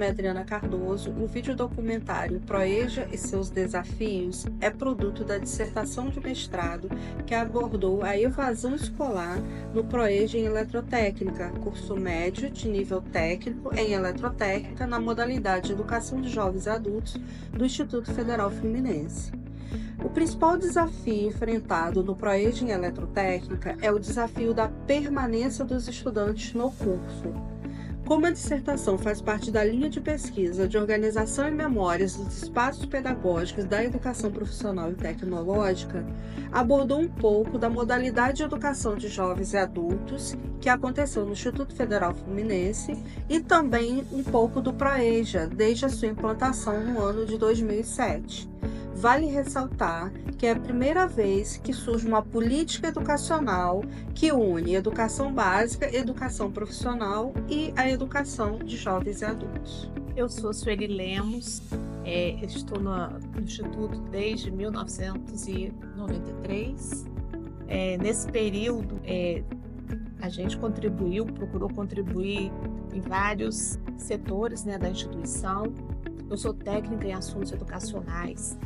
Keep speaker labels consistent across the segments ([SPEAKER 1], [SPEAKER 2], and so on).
[SPEAKER 1] Adriana Cardoso, o videodocumentário Proeja e seus desafios é produto da dissertação de mestrado que abordou a evasão escolar no Proeja em Eletrotécnica, curso médio de nível técnico em Eletrotécnica na modalidade Educação de Jovens e Adultos do Instituto Federal Fluminense. O principal desafio enfrentado no Proeja em Eletrotécnica é o desafio da permanência dos estudantes no curso. Como a dissertação faz parte da linha de pesquisa de organização e memórias dos espaços pedagógicos da educação profissional e tecnológica, abordou um pouco da modalidade de educação de jovens e adultos que aconteceu no Instituto Federal Fluminense e também um pouco do Proeja, desde a sua implantação no ano de 2007. Vale ressaltar que é a primeira vez que surge uma política educacional que une educação básica, educação profissional e a educação de jovens e adultos.
[SPEAKER 2] Eu sou Sueli Lemos, estou no Instituto desde 1993. Nesse período, a gente procurou contribuir em vários setores, da instituição. Eu sou técnica em assuntos educacionais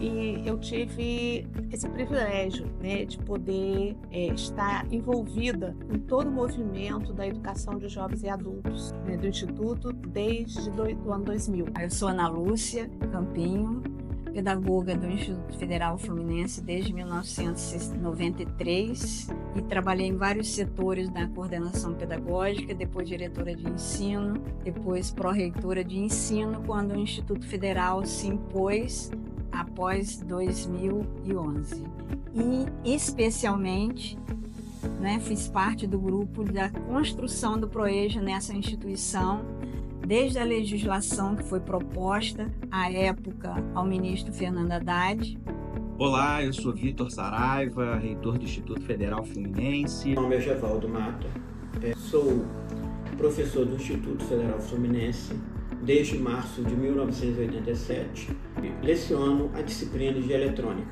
[SPEAKER 2] e eu tive esse privilégio, de poder estar envolvida em todo o movimento da educação de jovens e adultos, do Instituto desde o ano 2000.
[SPEAKER 3] Eu sou Ana Lúcia Campinho, pedagoga do Instituto Federal Fluminense desde 1993 e trabalhei em vários setores da coordenação pedagógica, depois diretora de ensino, depois pró-reitora de ensino, quando o Instituto Federal se impôs após 2011. E, especialmente, fiz parte do grupo da construção do Proeja nessa instituição, desde a legislação que foi proposta à época ao ministro Fernando Haddad.
[SPEAKER 4] Olá, eu sou Vitor Saraiva, reitor do Instituto Federal Fluminense.
[SPEAKER 5] Meu nome é Gevaldo Mata, sou professor do Instituto Federal Fluminense desde março de 1987. Leciono a disciplina de eletrônica.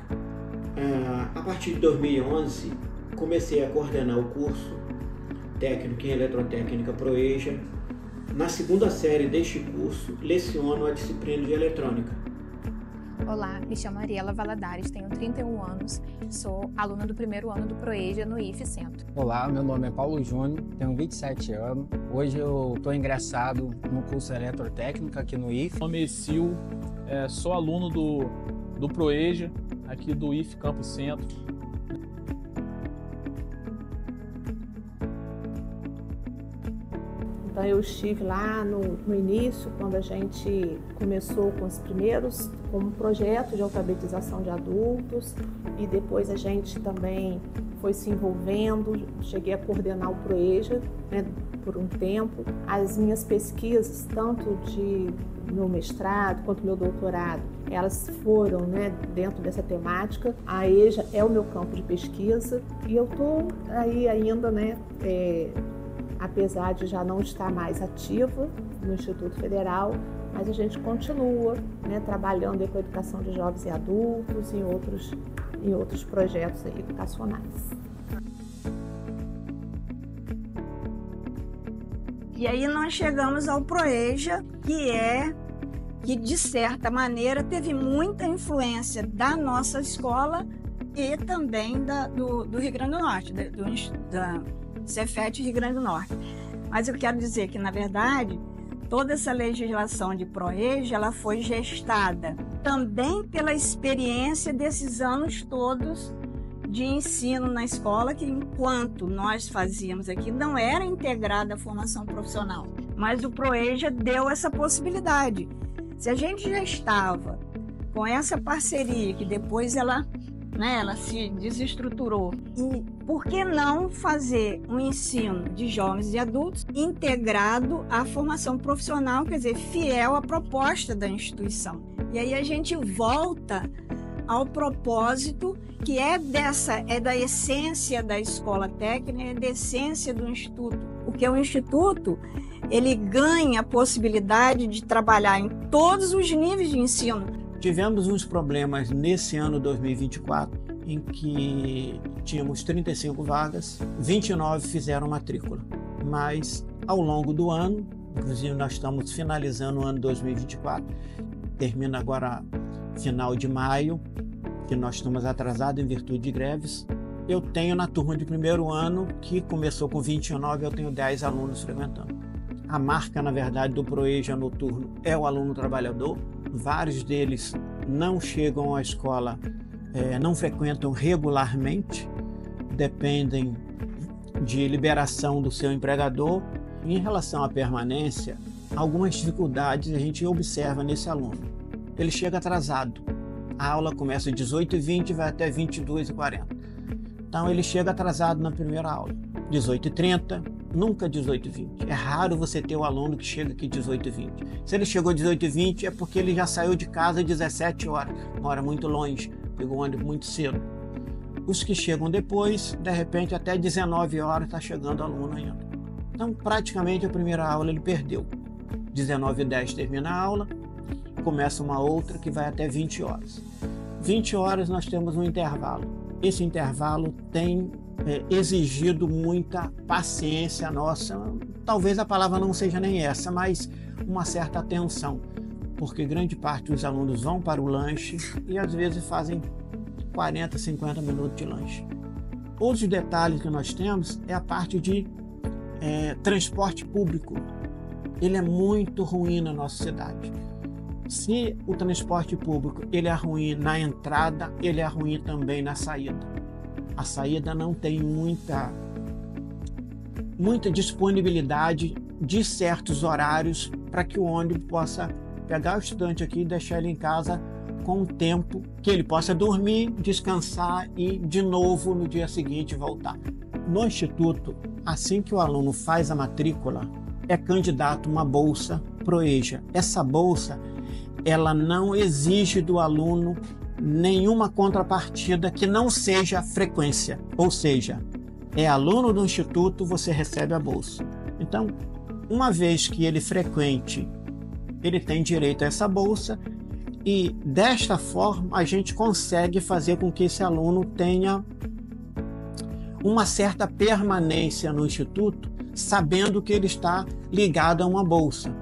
[SPEAKER 5] A partir de 2011, comecei a coordenar o curso técnico em eletrotécnica Proeja. Na segunda série deste curso, leciono a disciplina de eletrônica.
[SPEAKER 6] Olá, me chamo Ariela Valadares, tenho 31 anos, sou aluna do primeiro ano do Proeja no IF Centro.
[SPEAKER 7] Olá, meu nome é Paulo Júnior, tenho 27 anos. Hoje eu estou ingressado no curso Eletrotécnica aqui no IF.
[SPEAKER 8] Meu nome é Sil, sou aluno do Proeja, aqui do IF Campus Centro.
[SPEAKER 2] Então eu estive lá no início, quando a gente começou com os primeiros, como projeto de alfabetização de adultos, e depois a gente também foi se envolvendo, cheguei a coordenar o Proeja, por um tempo. As minhas pesquisas, tanto de meu mestrado quanto meu doutorado, elas foram dentro dessa temática. A EJA é o meu campo de pesquisa e eu estou aí ainda, apesar de já não estar mais ativa no Instituto Federal, mas a gente continua trabalhando com a educação de jovens e adultos e em outros projetos educacionais.
[SPEAKER 3] E aí nós chegamos ao Proeja, que de certa maneira teve muita influência da nossa escola e também do Rio Grande do Norte, da Cefet Rio Grande do Norte. Mas eu quero dizer que, na verdade, toda essa legislação de Proeja, ela foi gestada também pela experiência desses anos todos de ensino na escola, que enquanto nós fazíamos aqui, não era integrada à formação profissional. Mas o Proeja deu essa possibilidade. Se a gente já estava com essa parceria, que depois ela se desestruturou. E por que não fazer um ensino de jovens e adultos integrado à formação profissional, quer dizer, fiel à proposta da instituição? E aí a gente volta ao propósito que é da essência da escola técnica, é da essência do instituto. Porque o instituto, ele ganha a possibilidade de trabalhar em todos os níveis de ensino.
[SPEAKER 5] Tivemos uns problemas nesse ano 2024, em que tínhamos 35 vagas, 29 fizeram matrícula. Mas, ao longo do ano, Inclusive, nós estamos finalizando o ano 2024, termina agora final de maio, que nós estamos atrasados em virtude de greves. Eu tenho na turma de primeiro ano, que começou com 29, eu tenho 10 alunos frequentando. A marca, na verdade, do ProEja noturno é o aluno trabalhador. Vários deles não chegam à escola, não frequentam regularmente, dependem de liberação do seu empregador. Em relação à permanência, algumas dificuldades a gente observa nesse aluno. Ele chega atrasado. A aula começa às 18h20 e vai até 22h40. Então ele chega atrasado na primeira aula. 18h30, nunca 18h20. É raro você ter o aluno que chega aqui 18h20. Se ele chegou às 18h20 é porque ele já saiu de casa às 17 horas. Mora muito longe, pegou o ônibus muito cedo. Os que chegam depois, de repente até 19 horas está chegando o aluno ainda. Então praticamente a primeira aula ele perdeu. 19h10 termina a aula, começa uma outra que vai até 20 horas. 20 horas nós temos um intervalo. Esse intervalo tem exigido muita paciência nossa. Talvez a palavra não seja nem essa, mas uma certa atenção, porque grande parte dos alunos vão para o lanche e às vezes fazem 40, 50 minutos de lanche. Outros detalhes que nós temos é a parte de transporte público. Ele é muito ruim na nossa cidade. Se o transporte público ele é ruim na entrada, ele é ruim também na saída. A saída não tem muita disponibilidade de certos horários para que o ônibus possa pegar o estudante aqui e deixar ele em casa com o tempo que ele possa dormir, descansar e de novo no dia seguinte voltar. No Instituto, assim que o aluno faz a matrícula, é candidato a uma bolsa ProEja. Essa bolsa ela não exige do aluno nenhuma contrapartida que não seja frequência, ou seja, é aluno do Instituto, você recebe a bolsa. Então, uma vez que ele frequente, ele tem direito a essa bolsa e desta forma a gente consegue fazer com que esse aluno tenha uma certa permanência no Instituto, sabendo que ele está ligado a uma bolsa.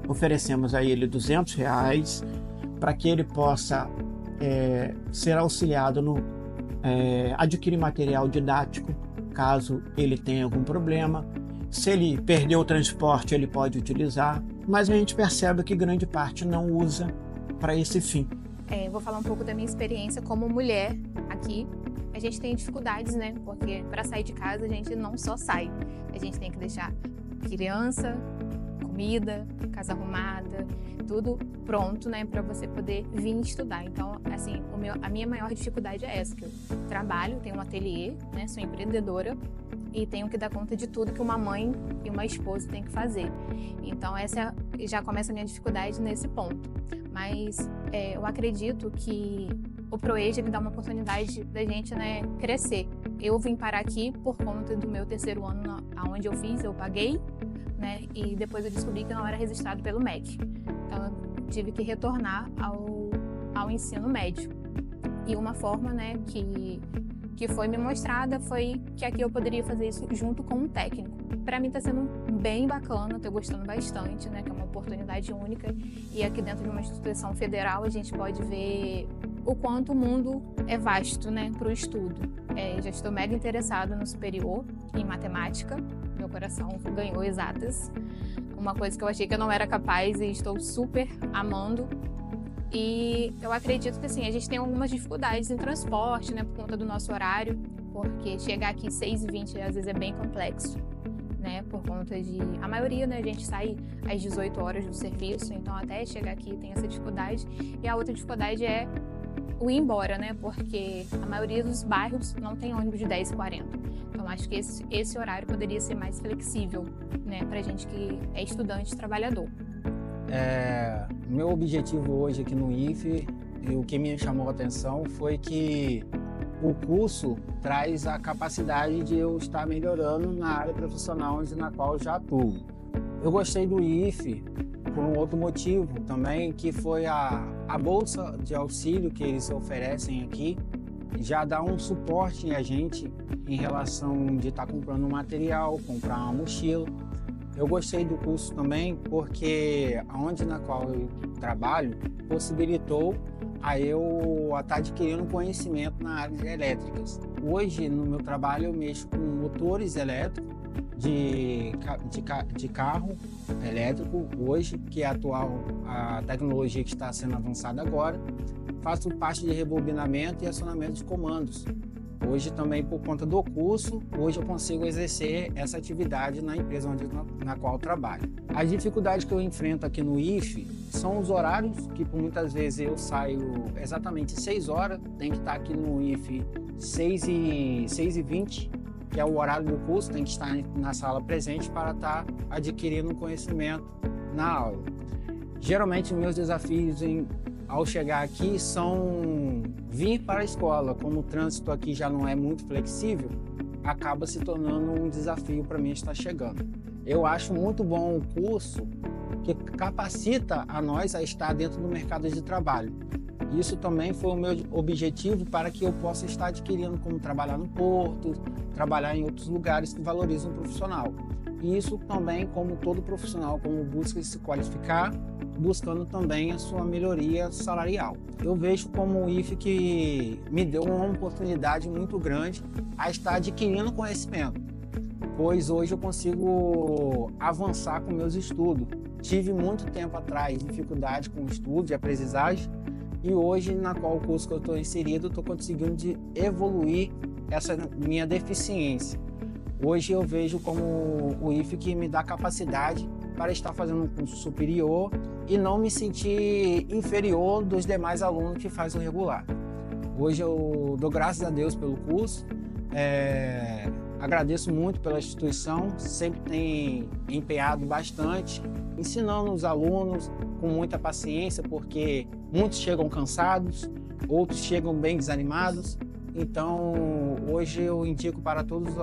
[SPEAKER 5] Oferecemos a ele R$200 para que ele possa ser auxiliado no adquirir material didático, caso ele tenha algum problema. Se ele perdeu o transporte, ele pode utilizar, mas a gente percebe que grande parte não usa para esse fim.
[SPEAKER 6] Vou falar um pouco da minha experiência como mulher aqui. A gente tem dificuldades, né? Porque para sair de casa a gente não só sai, a gente tem que deixar criança, comida, casa arrumada, tudo pronto, né, para você poder vir estudar. Então, assim, a minha maior dificuldade é essa, que eu trabalho, tenho um ateliê, né, sou empreendedora e tenho que dar conta de tudo que uma mãe e uma esposa tem que fazer. Então, essa já começa a minha dificuldade nesse ponto. Mas eu acredito que o ProEja me dá uma oportunidade da gente, né, crescer. Eu vim parar aqui por conta do meu terceiro ano, aonde eu fiz, eu paguei, né, e depois eu descobri que não era registrado pelo MEC. Então eu tive que retornar ao ensino médio. E uma forma, né, que foi me mostrada foi que aqui eu poderia fazer isso junto com um técnico. Para mim está sendo bem bacana, estou gostando bastante, né, que é uma oportunidade única. E aqui dentro de uma instituição federal a gente pode ver o quanto o mundo é vasto, né, para o estudo. Já estou mega interessada no superior, em matemática. Meu coração ganhou exatas. Uma coisa que eu achei que eu não era capaz e estou super amando. E eu acredito que assim, a gente tem algumas dificuldades em transporte, né, por conta do nosso horário, porque chegar aqui 6h20 às vezes é bem complexo, né, por conta de... A maioria, né, a gente sai às 18 horas do serviço, então até chegar aqui tem essa dificuldade. E a outra dificuldade é o ir embora, né, porque a maioria dos bairros não tem ônibus de 10h40. Então acho que esse horário poderia ser mais flexível, né, pra gente que é estudante, trabalhador.
[SPEAKER 7] Meu objetivo hoje aqui no IFE, e o que me chamou a atenção foi que o curso traz a capacidade de eu estar melhorando na área profissional na qual eu já atuo. Eu gostei do IFE por um outro motivo também, que foi a bolsa de auxílio que eles oferecem aqui, já dá um suporte a gente em relação de estar comprando um material, comprar uma mochila. Eu gostei do curso também porque aonde na qual eu trabalho possibilitou a eu estar adquirindo conhecimento na área de elétricas. Hoje, no meu trabalho, eu mexo com motores elétricos de carro elétrico, hoje, que é a tecnologia que está sendo avançada agora. Faço parte de rebobinamento e acionamento de comandos. Hoje também, por conta do curso, hoje eu consigo exercer essa atividade na empresa na qual eu trabalho. As dificuldades que eu enfrento aqui no IFE são os horários, que por muitas vezes eu saio exatamente 6 horas, tenho que estar aqui no IFE 6h20, que é o horário do curso, tem que estar na sala presente para estar adquirindo conhecimento na aula. Geralmente, meus desafios ao chegar aqui são vir para a escola. Como o trânsito aqui já não é muito flexível, acaba se tornando um desafio para mim estar chegando. Eu acho muito bom o curso que capacita a nós a estar dentro do mercado de trabalho. Isso também foi o meu objetivo para que eu possa estar adquirindo como trabalhar no porto, trabalhar em outros lugares que valorizam o profissional. E isso também, como todo profissional, como busca se qualificar, buscando também a sua melhoria salarial. Eu vejo como o IFE que me deu uma oportunidade muito grande a estar adquirindo conhecimento, pois hoje eu consigo avançar com meus estudos. Tive muito tempo atrás dificuldade com o estudo e aprendizagem, e hoje, na qual o curso que eu estou inserido, estou conseguindo evoluir essa minha deficiência. Hoje eu vejo como o IFE que me dá capacidade para estar fazendo um curso superior e não me sentir inferior dos demais alunos que fazem o regular. Hoje eu dou graças a Deus pelo curso, agradeço muito pela instituição, sempre tem empenhado bastante, ensinando os alunos com muita paciência, porque muitos chegam cansados, outros chegam bem desanimados. Então, hoje eu indico para todas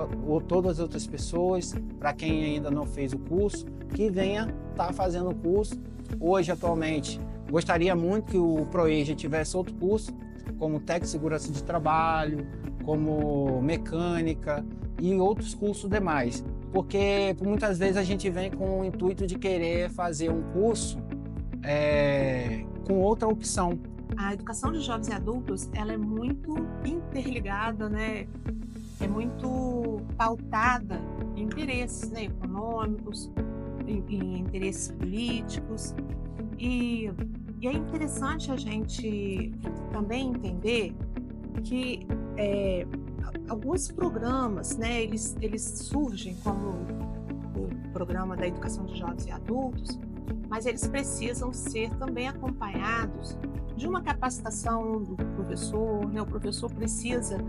[SPEAKER 7] as outras pessoas, para quem ainda não fez o curso, que venha estar fazendo o curso. Hoje, atualmente, gostaria muito que o ProEja tivesse outro curso, como técnico de segurança de trabalho, como mecânica e outros cursos demais. Porque muitas vezes a gente vem com o intuito de querer fazer um curso com outra opção.
[SPEAKER 2] A educação de jovens e adultos, ela é muito interligada, né? É muito pautada em interesses, né, econômicos, em interesses políticos. E é interessante a gente também entender que alguns programas, né, eles surgem como o programa da educação de jovens e adultos, mas eles precisam ser também acompanhados de uma capacitação do professor, né? O professor precisa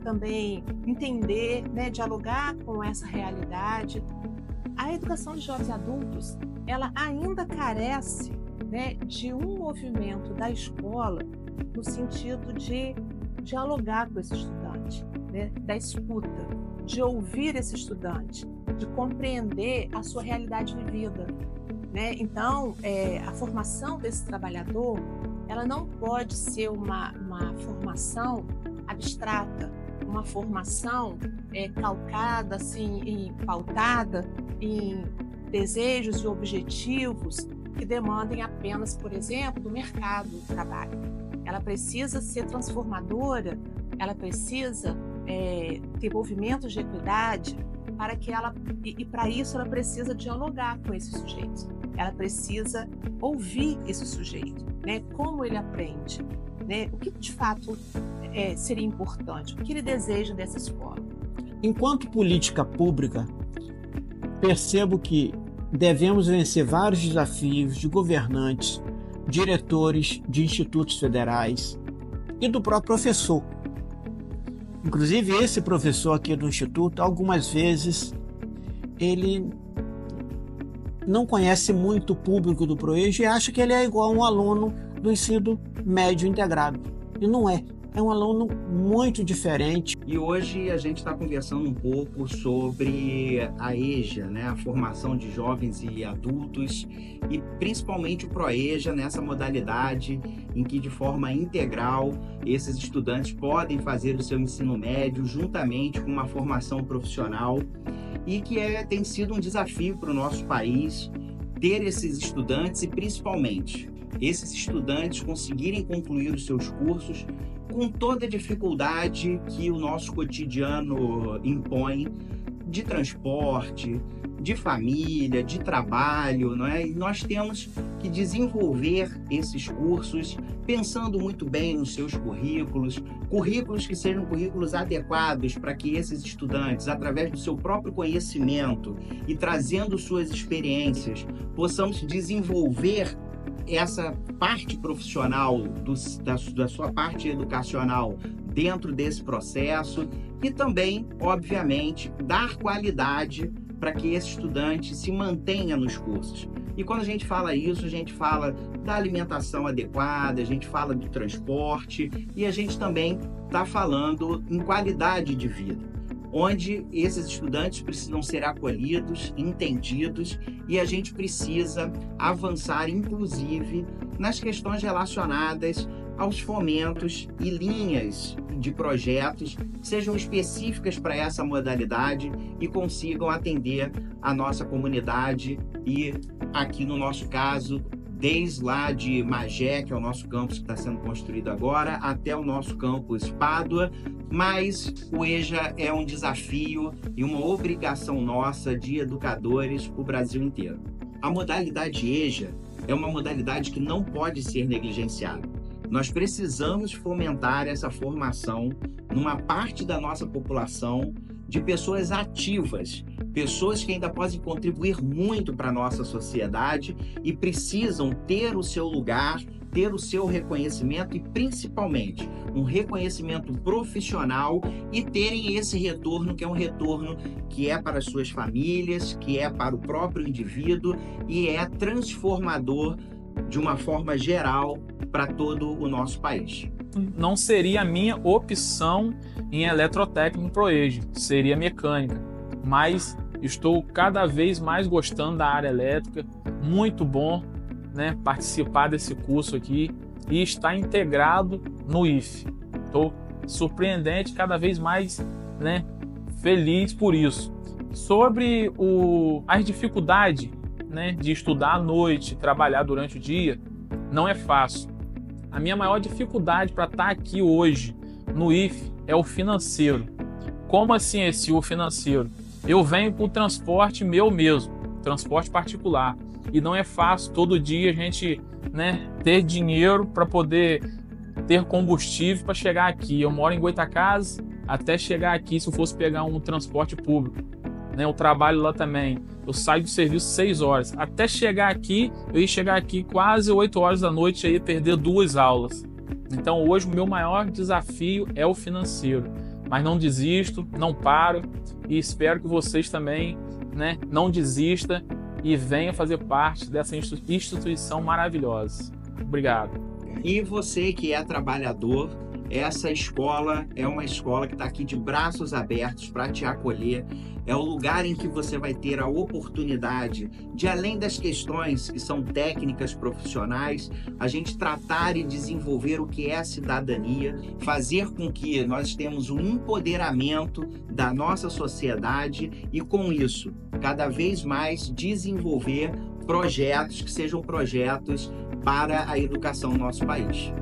[SPEAKER 2] também entender, né, dialogar com essa realidade. A educação de jovens e adultos, ela ainda carece, né, de um movimento da escola no sentido de dialogar com esse estudante, né, da escuta, de ouvir esse estudante, de compreender a sua realidade vivida, né? Então, a formação desse trabalhador, ela não pode ser uma formação abstrata, uma formação calcada assim, e pautada em desejos e objetivos que demandem apenas, por exemplo, do mercado do trabalho. Ela precisa ser transformadora, ela precisa ter movimentos de equidade para que e para isso ela precisa dialogar com esse sujeito. Ela precisa ouvir esse sujeito, né? Como ele aprende, né? O que de fato seria importante, o que ele deseja dessa escola.
[SPEAKER 5] Enquanto política pública, percebo que devemos vencer vários desafios de governantes, diretores de institutos federais e do próprio professor. Inclusive, esse professor aqui do Instituto, algumas vezes, ele não conhece muito o público do ProEja e acha que ele é igual a um aluno do ensino médio integrado. E não é. É um aluno muito diferente.
[SPEAKER 4] E hoje a gente está conversando um pouco sobre a EJA, né? A formação de jovens e adultos, e principalmente o ProEja nessa modalidade em que de forma integral esses estudantes podem fazer o seu ensino médio juntamente com uma formação profissional. e que tem sido um desafio para o nosso país ter esses estudantes e, principalmente, esses estudantes conseguirem concluir os seus cursos com toda a dificuldade que o nosso cotidiano impõe de transporte, de família, de trabalho, não é? E nós temos que desenvolver esses cursos pensando muito bem nos seus currículos que sejam currículos adequados para que esses estudantes, através do seu próprio conhecimento e trazendo suas experiências, possamos desenvolver essa parte profissional da sua parte educacional dentro desse processo e também, obviamente, dar qualidade para que esse estudante se mantenha nos cursos. E quando a gente fala isso, a gente fala da alimentação adequada, a gente fala do transporte e a gente também está falando em qualidade de vida, onde esses estudantes precisam ser acolhidos, entendidos, e a gente precisa avançar, inclusive, nas questões relacionadas aos fomentos e linhas de projetos que sejam específicas para essa modalidade e consigam atender a nossa comunidade e, aqui no nosso caso, desde lá de Magé, que é o nosso campus que está sendo construído agora, até o nosso campus Pádua, mas o EJA é um desafio e uma obrigação nossa de educadores para o Brasil inteiro. A modalidade EJA é uma modalidade que não pode ser negligenciada. Nós precisamos fomentar essa formação numa parte da nossa população de pessoas ativas, pessoas que ainda podem contribuir muito para a nossa sociedade e precisam ter o seu lugar, ter o seu reconhecimento e, principalmente, um reconhecimento profissional e terem esse retorno, que é um retorno que é para as suas famílias, que é para o próprio indivíduo e é transformador de uma forma geral para todo o nosso país.
[SPEAKER 8] Não seria a minha opção em eletrotécnico pro EJA, seria mecânica, mas estou cada vez mais gostando da área elétrica, muito bom, né, participar desse curso aqui e estar integrado no IFE. Estou surpreendente, cada vez mais, né, feliz por isso. Sobre as dificuldades, né, de estudar à noite, trabalhar durante o dia, não é fácil. A minha maior dificuldade para estar aqui hoje no IFE é o financeiro. Como assim o financeiro? Eu venho com o transporte meu mesmo, transporte particular, e não é fácil todo dia a gente, né, ter dinheiro para poder ter combustível para chegar aqui. Eu moro em Goitacazes, até chegar aqui, se eu fosse pegar um transporte público, né, eu trabalho lá também, eu saio do serviço 6 horas, até chegar aqui, eu ia chegar aqui quase 8 horas da noite, eu ia perder 2 aulas. Então hoje o meu maior desafio é o financeiro, mas não desisto, não paro e espero que vocês também, né, não desistam e venham fazer parte dessa instituição maravilhosa. Obrigado.
[SPEAKER 4] E você que é trabalhador, essa escola é uma escola que está aqui de braços abertos para te acolher. É o lugar em que você vai ter a oportunidade de, além das questões que são técnicas profissionais, a gente tratar e desenvolver o que é a cidadania, fazer com que nós tenhamos um empoderamento da nossa sociedade e, com isso, cada vez mais desenvolver projetos que sejam projetos para a educação no nosso país.